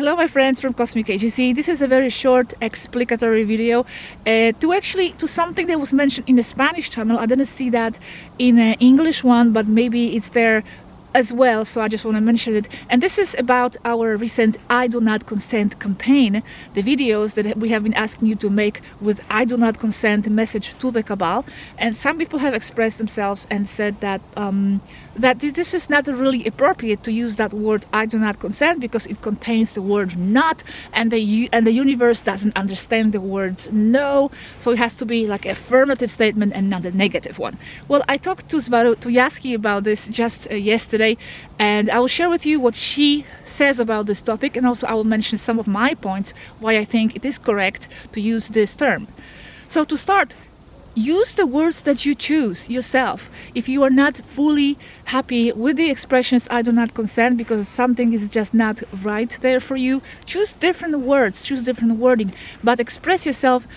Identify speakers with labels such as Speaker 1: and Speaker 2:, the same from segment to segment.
Speaker 1: Hello my friends from Cosmic Agency. This is a very short explanatory video to something that was mentioned in the Spanish channel. I didn't see that in the English one, but maybe it's there as well, so I just want to mention it. And this is about our recent I Do Not Consent campaign, the videos that we have been asking you to make with I Do Not Consent message to the Cabal. And some people have expressed themselves and said that that this is not really appropriate to use that word I do not consent because it contains the word not, and the universe doesn't understand the words no, so it has to be like an affirmative statement and not a negative one. Well, I talked to Yazhi about this just yesterday, and I will share with you what she says about this topic, and also I will mention some of my points why I think it is correct to use this term. So to start, use the words that you choose yourself. If you are not fully happy with the expressions I do not consent because something is just not right there for you, choose different words, choose different wording, but express yourself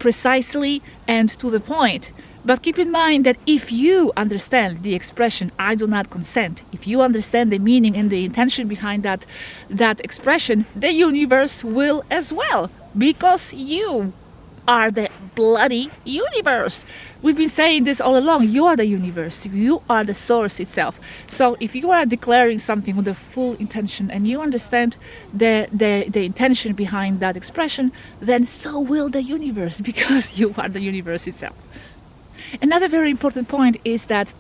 Speaker 1: precisely and to the point. But keep in mind that if you understand the expression I do not consent, if you understand the meaning and the intention behind that expression, the universe will as well, because you are the bloody universe. We've been saying this all along. You are the universe. You are the source itself. So if you are declaring something with a full intention and you understand the intention behind that expression, then so will the universe, because you are the universe itself. Another very important point is that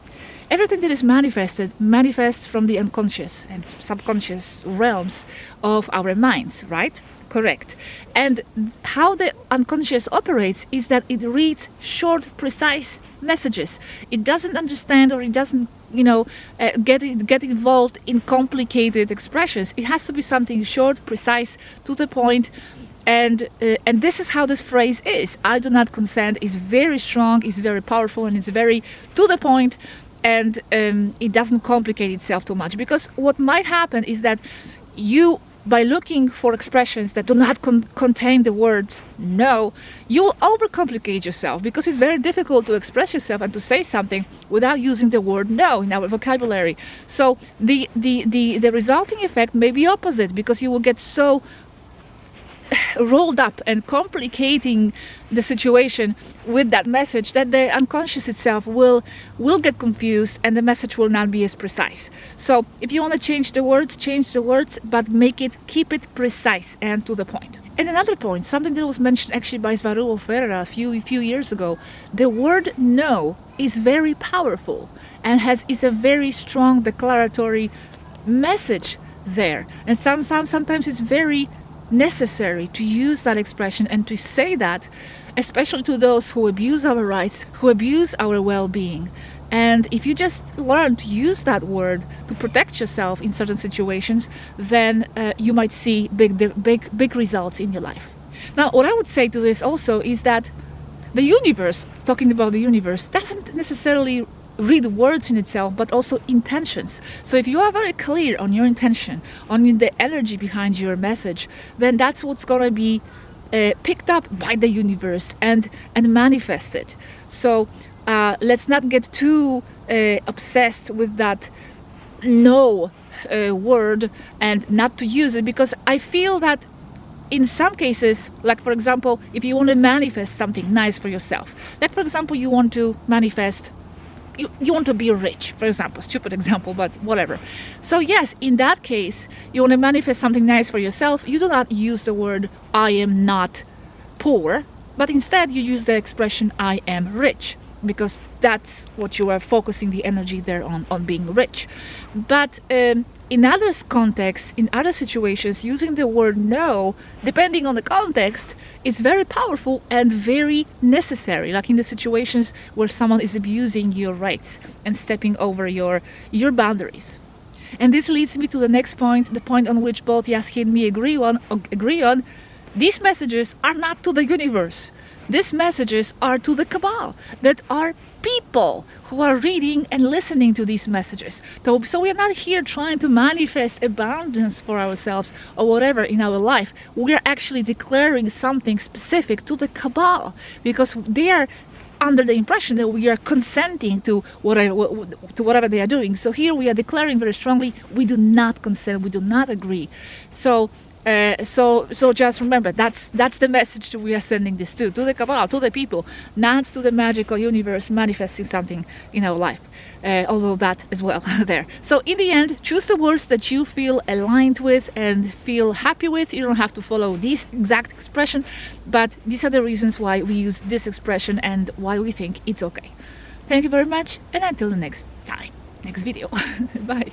Speaker 1: everything that is manifested manifests from the unconscious and subconscious realms of our minds, right? Correct. And how the unconscious operates is that it reads short, precise messages. It doesn't understand, or it doesn't, get involved in complicated expressions. It has to be something short, precise, to the point. And this is how this phrase is. I do not consent is very strong, is very powerful, and it's very to the point. And it doesn't complicate itself too much, because what might happen is that you, by looking for expressions that do not contain the words no, you will overcomplicate yourself, because it's very difficult to express yourself and to say something without using the word no in our vocabulary. So the resulting effect may be opposite, because you will get so rolled up and complicating the situation with that message that the unconscious itself will get confused and the message will not be as precise. So if you want to change the words, but keep it precise and to the point. And another point, something that was mentioned actually by Svaruo Ferreira a few years ago, the word no is very powerful and is a very strong declaratory message there. And sometimes it's very necessary to use that expression and to say that, especially to those who abuse our rights, who abuse our well-being. And if you just learn to use that word to protect yourself in certain situations, then you might see big results in your life. Now, what I would say to this also is that the universe, talking about the universe, doesn't necessarily read words in itself, but also intentions. So if you are very clear on your intention, on the energy behind your message, then that's what's going to be picked up by the universe and manifested. So let's not get too obsessed with that no word and not to use it, because I feel that in some cases, like for example, if you want to manifest something nice for yourself, like for example, you want to manifest you want to be rich, for example, stupid example, but whatever. So yes, in that case, you want to manifest something nice for yourself, you do not use the word I am not poor, but instead you use the expression I am rich, because that's what you are focusing the energy there on being rich. But in other contexts, in other situations, using the word no, depending on the context, is very powerful and very necessary, like in the situations where someone is abusing your rights and stepping over your boundaries. And this leads me to the next point, the point on which both Yazhi and me agree on. These messages are not to the universe. These messages are to the Cabal, that are people who are reading and listening to these messages. So we are not here trying to manifest abundance for ourselves or whatever in our life. We are actually declaring something specific to the Cabal, because they are under the impression that we are consenting to whatever they are doing. So here we are declaring very strongly, we do not consent, we do not agree. So just remember, that's the message we are sending this to the Kabbalah, to the people, not to the magical universe manifesting something in our life. Although that as well there. So in the end, choose the words that you feel aligned with and feel happy with. You don't have to follow this exact expression, but these are the reasons why we use this expression and why we think it's okay. Thank you very much, and until the next time, next video. Bye.